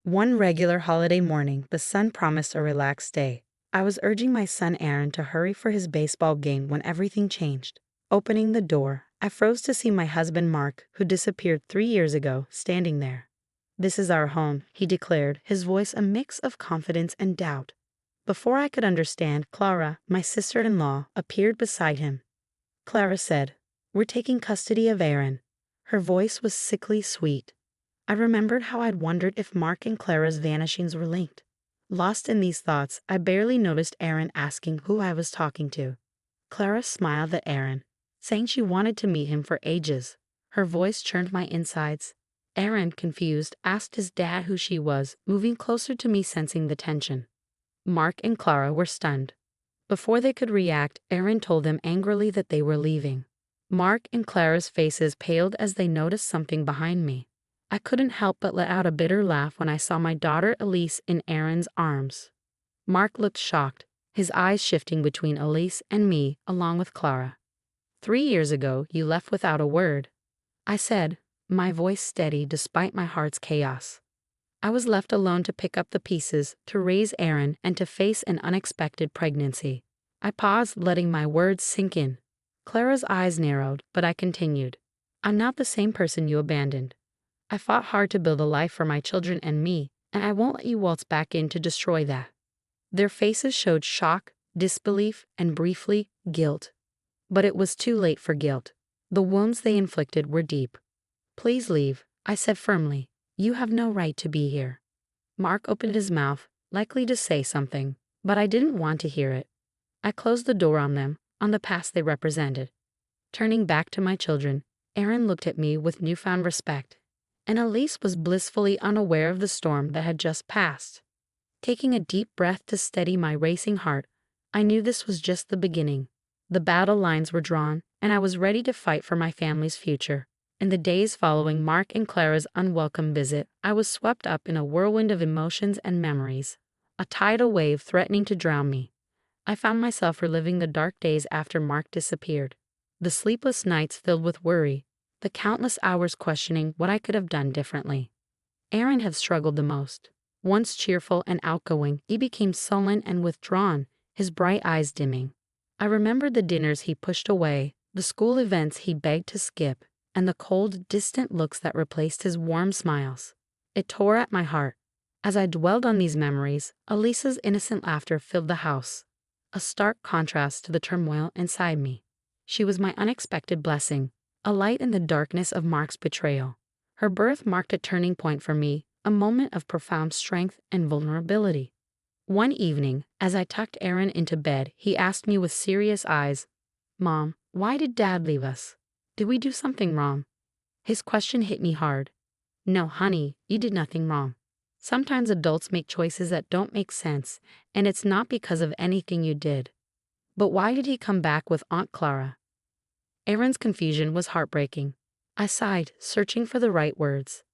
One regular holiday morning, the sun promised a relaxed day. I was urging my son Aaron to hurry for his baseball game when everything changed. Opening the door, I froze to see my husband Mark, who disappeared 3 years ago, standing there. "This is our home," he declared, his voice a mix of confidence and doubt. Before I could understand, Clara, my sister-in-law, appeared beside him. Clara said, "We're taking custody of Aaron." Her voice was sickly sweet. I remembered how I'd wondered if Mark and Clara's vanishings were linked. Lost in these thoughts, I barely noticed Aaron asking who I was talking to. Clara smiled at Aaron, saying she wanted to meet him for ages. Her voice churned my insides. Aaron, confused, asked his dad who she was, moving closer to me, sensing the tension. Mark and Clara were stunned. Before they could react, Aaron told them angrily that they were leaving. Mark and Clara's faces paled as they noticed something behind me. I couldn't help but let out a bitter laugh when I saw my daughter Elise in Aaron's arms. Mark looked shocked, his eyes shifting between Elise and me, along with Clara. "3 years ago, you left without a word," I said, my voice steady despite my heart's chaos. I was left alone to pick up the pieces, to raise Aaron, and to face an unexpected pregnancy. I paused, letting my words sink in. Clara's eyes narrowed, but I continued. "I'm not the same person you abandoned. I fought hard to build a life for my children and me, and I won't let you waltz back in to destroy that." Their faces showed shock, disbelief, and briefly, guilt. But it was too late for guilt. The wounds they inflicted were deep. "Please leave," I said firmly. "You have no right to be here." Mark opened his mouth, likely to say something, but I didn't want to hear it. I closed the door on them, on the past they represented. Turning back to my children, Aaron looked at me with newfound respect, and Elise was blissfully unaware of the storm that had just passed. Taking a deep breath to steady my racing heart, I knew this was just the beginning. The battle lines were drawn, and I was ready to fight for my family's future. In the days following Mark and Clara's unwelcome visit, I was swept up in a whirlwind of emotions and memories, a tidal wave threatening to drown me. I found myself reliving the dark days after Mark disappeared, the sleepless nights filled with worry, the countless hours questioning what I could have done differently. Aaron had struggled the most. Once cheerful and outgoing, he became sullen and withdrawn, his bright eyes dimming. I remembered the dinners he pushed away, the school events he begged to skip, and the cold, distant looks that replaced his warm smiles. It tore at my heart. As I dwelled on these memories, Elisa's innocent laughter filled the house, a stark contrast to the turmoil inside me. She was my unexpected blessing, a light in the darkness of Mark's betrayal. Her birth marked a turning point for me, a moment of profound strength and vulnerability. One evening, as I tucked Aaron into bed, he asked me with serious eyes, "Mom, why did Dad leave us? Did we do something wrong?" His question hit me hard. "No, honey, you did nothing wrong. Sometimes adults make choices that don't make sense, and it's not because of anything you did." But why did he come back with Aunt Clara? Aaron's confusion was heartbreaking. I sighed, searching for the right words.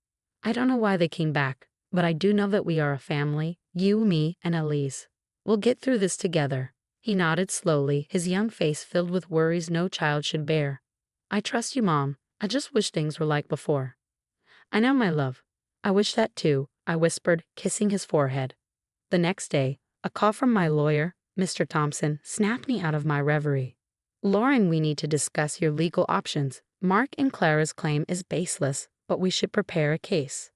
"I don't know why they came back, but I do know that we are a family, you, me, and Elise. We'll get through this together." He nodded slowly, his young face filled with worries no child should bear. "I trust you, Mom. I just wish things were like before." "I know, my love. I wish that too," I whispered, kissing his forehead. The next day, a call from my lawyer, Mr. Thompson, snapped me out of my reverie. "Lauren, we need to discuss your legal options. Mark and Clara's claim is baseless, but we should prepare a case."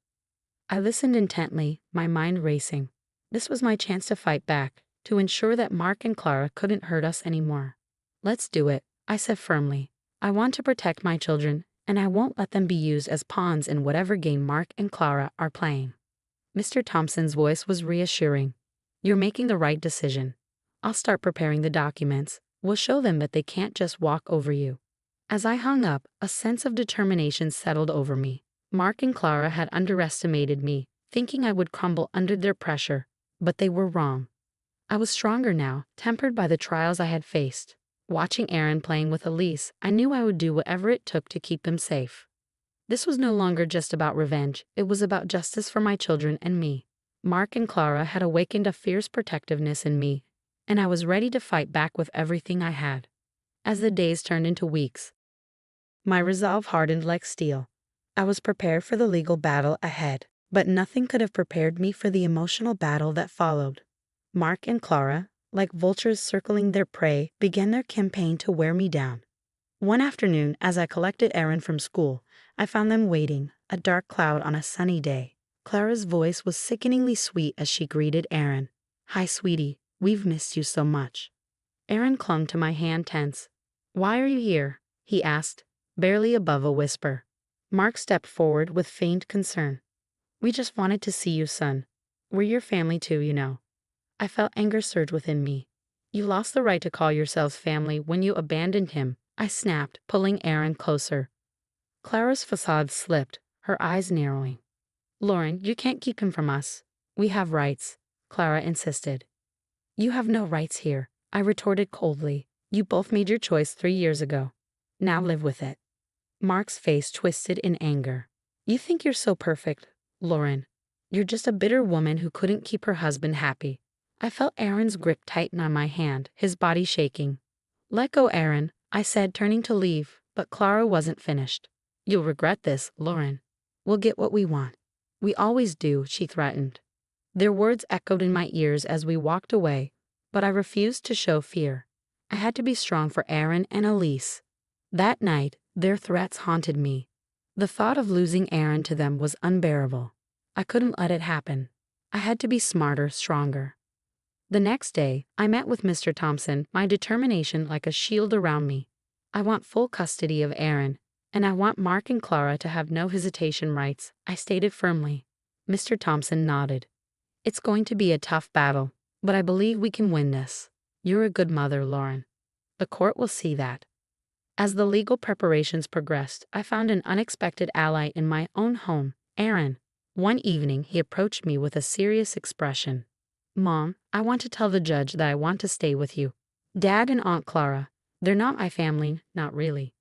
I listened intently, my mind racing. This was my chance to fight back, to ensure that Mark and Clara couldn't hurt us anymore. "Let's do it," I said firmly. "I want to protect my children, and I won't let them be used as pawns in whatever game Mark and Clara are playing." Mr. Thompson's voice was reassuring. "You're making the right decision. I'll start preparing the documents. We'll show them that they can't just walk over you." As I hung up, a sense of determination settled over me. Mark and Clara had underestimated me, thinking I would crumble under their pressure, but they were wrong. I was stronger now, tempered by the trials I had faced. Watching Aaron playing with Elise, I knew I would do whatever it took to keep them safe. This was no longer just about revenge, it was about justice for my children and me. Mark and Clara had awakened a fierce protectiveness in me, and I was ready to fight back with everything I had. As the days turned into weeks, my resolve hardened like steel. I was prepared for the legal battle ahead. But nothing could have prepared me for the emotional battle that followed. Mark and Clara, like vultures circling their prey, began their campaign to wear me down. One afternoon, as I collected Aaron from school, I found them waiting, a dark cloud on a sunny day. Clara's voice was sickeningly sweet as she greeted Aaron. "Hi, sweetie. We've missed you so much." Aaron clung to my hand tense. "Why are you here?" he asked, barely above a whisper. Mark stepped forward with feigned concern. "We just wanted to see you, son. We're your family too, you know." I felt anger surge within me. "You lost the right to call yourselves family when you abandoned him," I snapped, pulling Aaron closer. Clara's facade slipped, her eyes narrowing. "Lauren, you can't keep him from us. We have rights," Clara insisted. "You have no rights here," I retorted coldly. "You both made your choice 3 years ago. Now live with it." Mark's face twisted in anger. "You think you're so perfect, Lauren. You're just a bitter woman who couldn't keep her husband happy." I felt Aaron's grip tighten on my hand, his body shaking. "Let go, Aaron," I said, turning to leave, but Clara wasn't finished. "You'll regret this, Lauren. We'll get what we want. We always do," she threatened. Their words echoed in my ears as we walked away, but I refused to show fear. I had to be strong for Aaron and Elise. That night, their threats haunted me. The thought of losing Aaron to them was unbearable. I couldn't let it happen. I had to be smarter, stronger. The next day, I met with Mr. Thompson, my determination like a shield around me. "I want full custody of Aaron, and I want Mark and Clara to have no hesitation rights," I stated firmly. Mr. Thompson nodded. "It's going to be a tough battle, but I believe we can win this. You're a good mother, Lauren. The court will see that." As the legal preparations progressed, I found an unexpected ally in my own home, Aaron. One evening, he approached me with a serious expression. "Mom, I want to tell the judge that I want to stay with you. Dad and Aunt Clara, they're not my family, not really."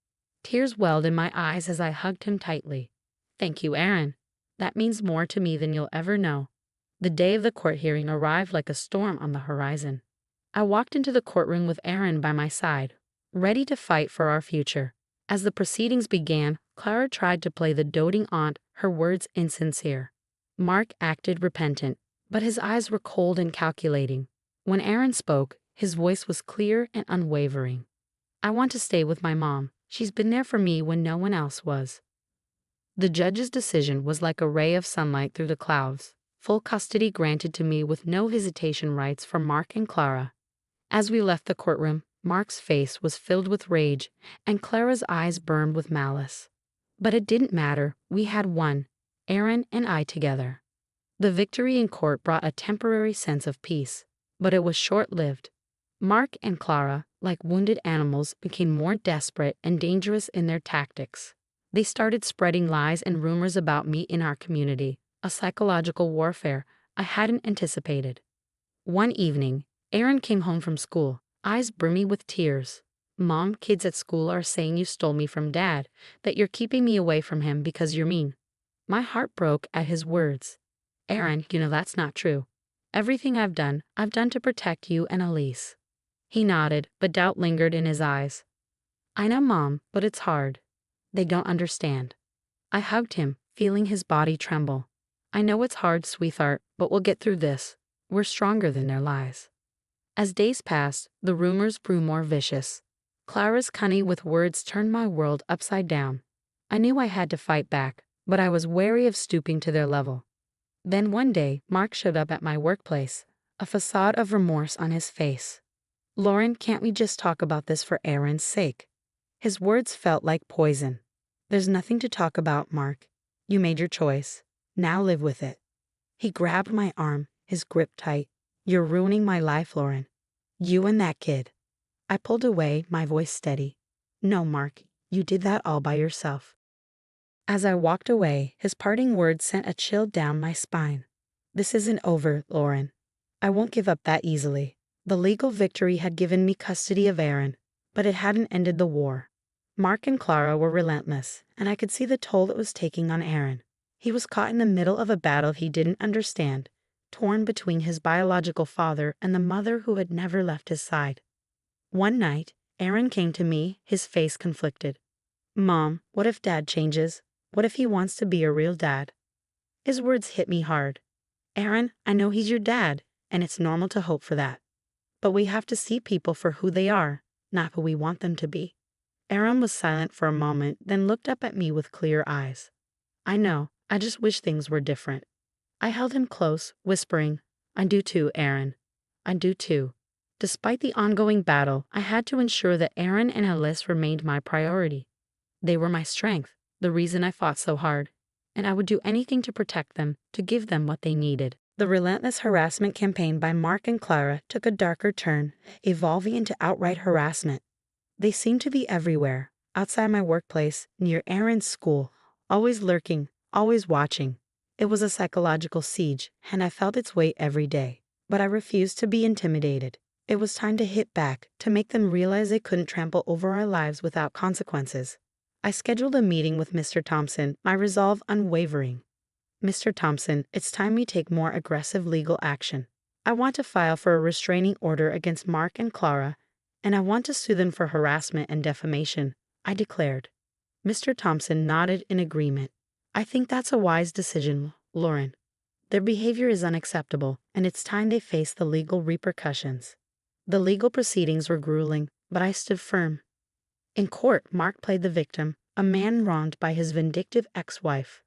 Tears welled in my eyes as I hugged him tightly. "Thank you, Aaron. That means more to me than you'll ever know." The day of the court hearing arrived like a storm on the horizon. I walked into the courtroom with Aaron by my side, ready to fight for our future. As the proceedings began, Clara tried to play the doting aunt, her words insincere. Mark acted repentant, but his eyes were cold and calculating. When Aaron spoke, his voice was clear and unwavering. "I want to stay with my mom. She's been there for me when no one else was." The judge's decision was like a ray of sunlight through the clouds. Full custody granted to me with no hesitation rights for Mark and Clara. As we left the courtroom, Mark's face was filled with rage, and Clara's eyes burned with malice. But it didn't matter. We had won, Aaron and I together. The victory in court brought a temporary sense of peace, but it was short-lived. Mark and Clara, like wounded animals, became more desperate and dangerous in their tactics. They started spreading lies and rumors about me in our community, a psychological warfare I hadn't anticipated. One evening, Aaron came home from school, eyes brimming with tears. "Mom, kids at school are saying you stole me from Dad, that you're keeping me away from him because you're mean." My heart broke at his words. "Aaron, you know that's not true. Everything I've done to protect you and Elise." He nodded, but doubt lingered in his eyes. "I know, Mom, but it's hard. They don't understand." I hugged him, feeling his body tremble. "I know it's hard, sweetheart, but we'll get through this. We're stronger than their lies." As days passed, the rumors grew more vicious. Clara's cunning with words turned my world upside down. I knew I had to fight back, but I was wary of stooping to their level. Then one day, Mark showed up at my workplace, a facade of remorse on his face. "Lauren, can't we just talk about this for Aaron's sake?" His words felt like poison. "There's nothing to talk about, Mark. You made your choice. Now live with it." He grabbed my arm, his grip tight. "You're ruining my life, Lauren. You and that kid." I pulled away, my voice steady. "No, Mark, you did that all by yourself." As I walked away, his parting words sent a chill down my spine. "This isn't over, Lauren. I won't give up that easily." The legal victory had given me custody of Aaron, but it hadn't ended the war. Mark and Clara were relentless, and I could see the toll it was taking on Aaron. He was caught in the middle of a battle he didn't understand, torn between his biological father and the mother who had never left his side. One night, Aaron came to me, his face conflicted. "Mom, what if Dad changes? What if he wants to be a real dad?" His words hit me hard. Aaron, I know he's your dad, and it's normal to hope for that. But we have to see people for who they are, not who we want them to be. Aaron was silent for a moment, then looked up at me with clear eyes. I know, I just wish things were different. I held him close, whispering, I do too, Aaron. I do too. Despite the ongoing battle, I had to ensure that Aaron and Alice remained my priority. They were my strength, the reason I fought so hard, and I would do anything to protect them, to give them what they needed. The relentless harassment campaign by Mark and Clara took a darker turn, evolving into outright harassment. They seemed to be everywhere, outside my workplace, near Aaron's school, always lurking, always watching. It was a psychological siege, and I felt its weight every day. But I refused to be intimidated. It was time to hit back, to make them realize they couldn't trample over our lives without consequences. I scheduled a meeting with Mr. Thompson, my resolve unwavering. Mr. Thompson, it's time we take more aggressive legal action. I want to file for a restraining order against Mark and Clara, and I want to sue them for harassment and defamation, I declared. Mr. Thompson nodded in agreement. I think that's a wise decision, Lauren. Their behavior is unacceptable, and it's time they face the legal repercussions. The legal proceedings were grueling, but I stood firm. In court, Mark played the victim, a man wronged by his vindictive ex-wife.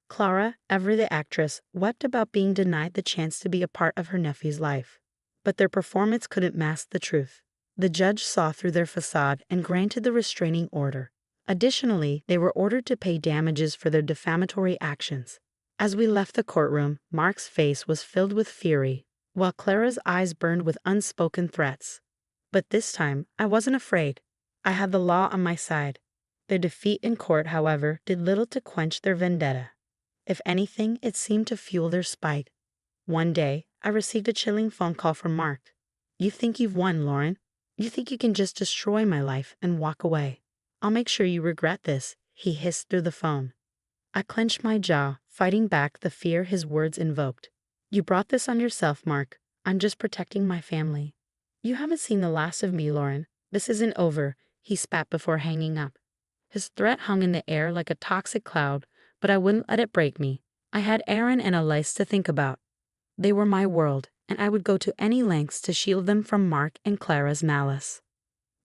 Clara, ever the actress, wept about being denied the chance to be a part of her nephew's life. But their performance couldn't mask the truth. The judge saw through their facade and granted the restraining order. Additionally, they were ordered to pay damages for their defamatory actions. As we left the courtroom, Mark's face was filled with fury, while Clara's eyes burned with unspoken threats. But this time, I wasn't afraid. I had the law on my side. Their defeat in court, however, did little to quench their vendetta. If anything, it seemed to fuel their spite. One day, I received a chilling phone call from Mark. You think you've won, Lauren? You think you can just destroy my life and walk away? I'll make sure you regret this, he hissed through the phone. I clenched my jaw, fighting back the fear his words invoked. You brought this on yourself, Mark. I'm just protecting my family. You haven't seen the last of me, Lauren. This isn't over, he spat before hanging up. His threat hung in the air like a toxic cloud, but I wouldn't let it break me. I had Aaron and Alice to think about. They were my world, and I would go to any lengths to shield them from Mark and Clara's malice.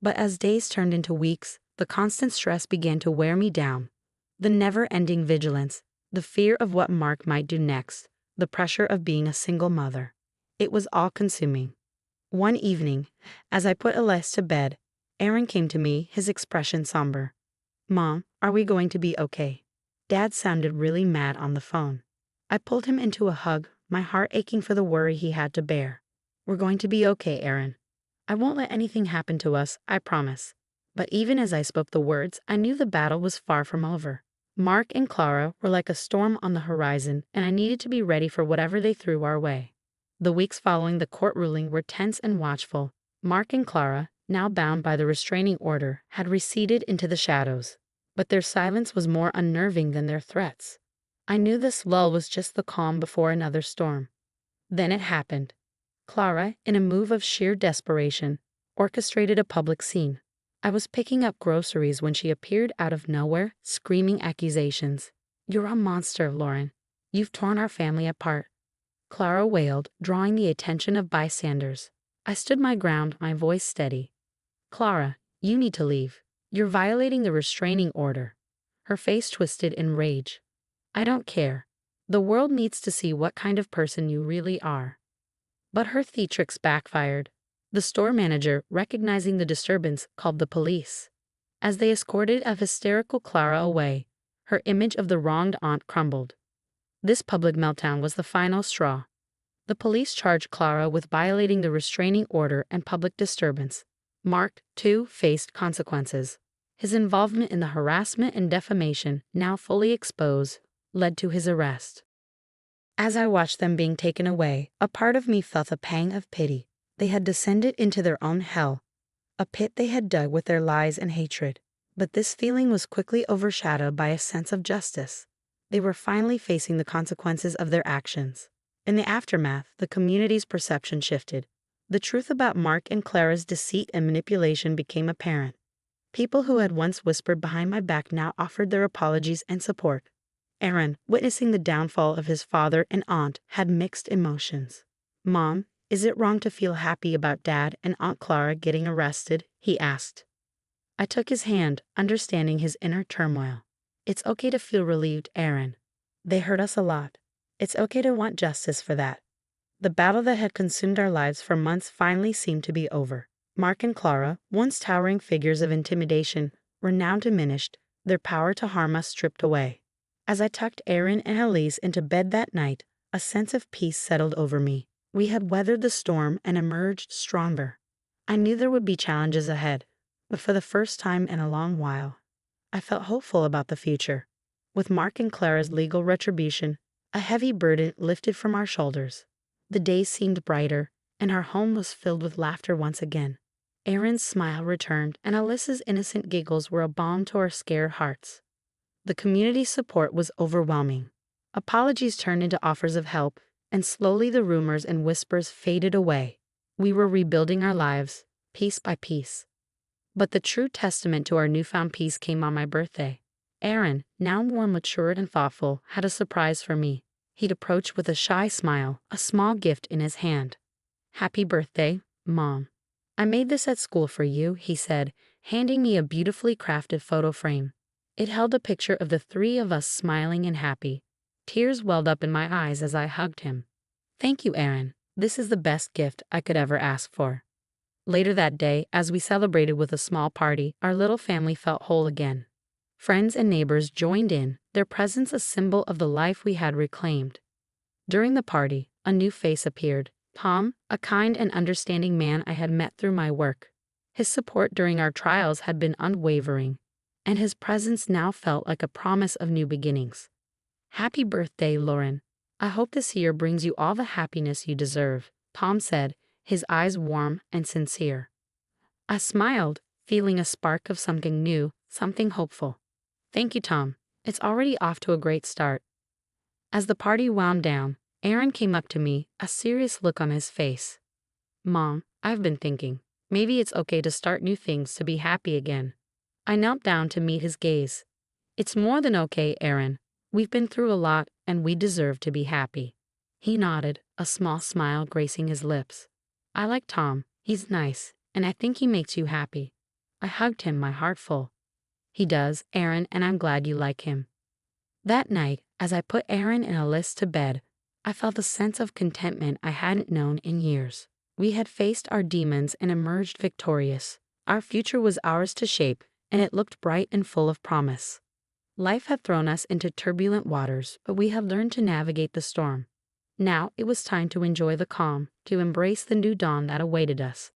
But as days turned into weeks, the constant stress began to wear me down. The never-ending vigilance, the fear of what Mark might do next, the pressure of being a single mother. It was all-consuming. One evening, as I put Alice to bed, Aaron came to me, his expression somber. Mom, are we going to be okay? Dad sounded really mad on the phone. I pulled him into a hug, my heart aching for the worry he had to bear. We're going to be okay, Aaron. I won't let anything happen to us, I promise. But even as I spoke the words, I knew the battle was far from over. Mark and Clara were like a storm on the horizon, and I needed to be ready for whatever they threw our way. The weeks following the court ruling were tense and watchful. Mark and Clara, now bound by the restraining order, had receded into the shadows. But their silence was more unnerving than their threats. I knew this lull was just the calm before another storm. Then it happened. Clara, in a move of sheer desperation, orchestrated a public scene. I was picking up groceries when she appeared out of nowhere, screaming accusations. You're a monster, Lauren. You've torn our family apart. Clara wailed, drawing the attention of bystanders. I stood my ground, my voice steady. Clara, you need to leave. You're violating the restraining order. Her face twisted in rage. I don't care. The world needs to see what kind of person you really are. But her theatrics backfired. The store manager, recognizing the disturbance, called the police. As they escorted a hysterical Clara away, her image of the wronged aunt crumbled. This public meltdown was the final straw. The police charged Clara with violating the restraining order and public disturbance. Mark, too, faced consequences. His involvement in the harassment and defamation, now fully exposed, led to his arrest. As I watched them being taken away, a part of me felt a pang of pity. They had descended into their own hell, a pit they had dug with their lies and hatred. But this feeling was quickly overshadowed by a sense of justice. They were finally facing the consequences of their actions. In the aftermath, the community's perception shifted. The truth about Mark and Clara's deceit and manipulation became apparent. People who had once whispered behind my back now offered their apologies and support. Aaron, witnessing the downfall of his father and aunt, had mixed emotions. "Mom, is it wrong to feel happy about Dad and Aunt Clara getting arrested?" he asked. I took his hand, understanding his inner turmoil. "It's okay to feel relieved, Aaron. They hurt us a lot. It's okay to want justice for that." The battle that had consumed our lives for months finally seemed to be over. Mark and Clara, once towering figures of intimidation, were now diminished, their power to harm us stripped away. As I tucked Aaron and Elise into bed that night, a sense of peace settled over me. We had weathered the storm and emerged stronger. I knew there would be challenges ahead, but for the first time in a long while, I felt hopeful about the future. With Mark and Clara's legal retribution, a heavy burden lifted from our shoulders. The days seemed brighter, and our home was filled with laughter once again. Aaron's smile returned, and Alyssa's innocent giggles were a balm to our scared hearts. The community support was overwhelming. Apologies turned into offers of help, and slowly the rumors and whispers faded away. We were rebuilding our lives, piece by piece. But the true testament to our newfound peace came on my birthday. Aaron, now more matured and thoughtful, had a surprise for me. He'd approach with a shy smile, a small gift in his hand. "Happy birthday, Mom. I made this at school for you," he said, handing me a beautifully crafted photo frame. It held a picture of the three of us smiling and happy. Tears welled up in my eyes as I hugged him. "Thank you, Aaron. This is the best gift I could ever ask for." Later that day, as we celebrated with a small party, our little family felt whole again. Friends and neighbors joined in, their presence a symbol of the life we had reclaimed. During the party, a new face appeared. Tom, a kind and understanding man I had met through my work. His support during our trials had been unwavering, and his presence now felt like a promise of new beginnings. "Happy birthday, Lauren. I hope this year brings you all the happiness you deserve," Tom said, his eyes warm and sincere. I smiled, feeling a spark of something new, something hopeful. "Thank you, Tom. It's already off to a great start." As the party wound down, Aaron came up to me, a serious look on his face. "Mom, I've been thinking, maybe it's okay to start new things to be happy again." I knelt down to meet his gaze. "It's more than okay, Aaron. We've been through a lot, and we deserve to be happy." He nodded, a small smile gracing his lips. "I like Tom. He's nice, and I think he makes you happy." I hugged him, my heart full. "He does, Aaron, and I'm glad you like him." That night, as I put Aaron and Alyssa to bed, I felt a sense of contentment I hadn't known in years. We had faced our demons and emerged victorious. Our future was ours to shape, and it looked bright and full of promise. Life had thrown us into turbulent waters, but we had learned to navigate the storm. Now it was time to enjoy the calm, to embrace the new dawn that awaited us.